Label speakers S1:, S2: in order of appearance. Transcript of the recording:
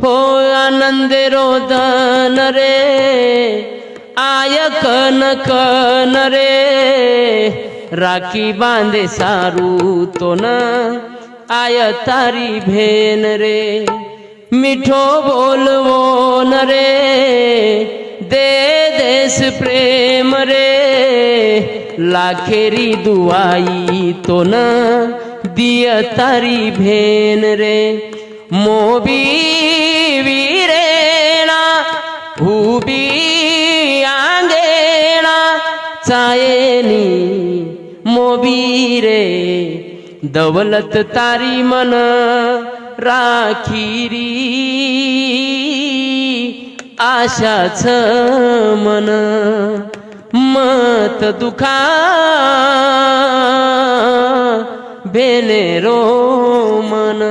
S1: हो आनंदे रोदन रे आय कन कन रे राखी बांधे सारू तो न आय तारी भेन रे मिठो बोलवो न रे दे देश प्रेम रे लाखेरी दुआई तो न दिय तारी भेन रे मोबी वीरेणा हुबी आंगेणा चायनी मोबी रे दौलत तारी मन राखीरी आशाच मन मत दुखा भेने रो मन।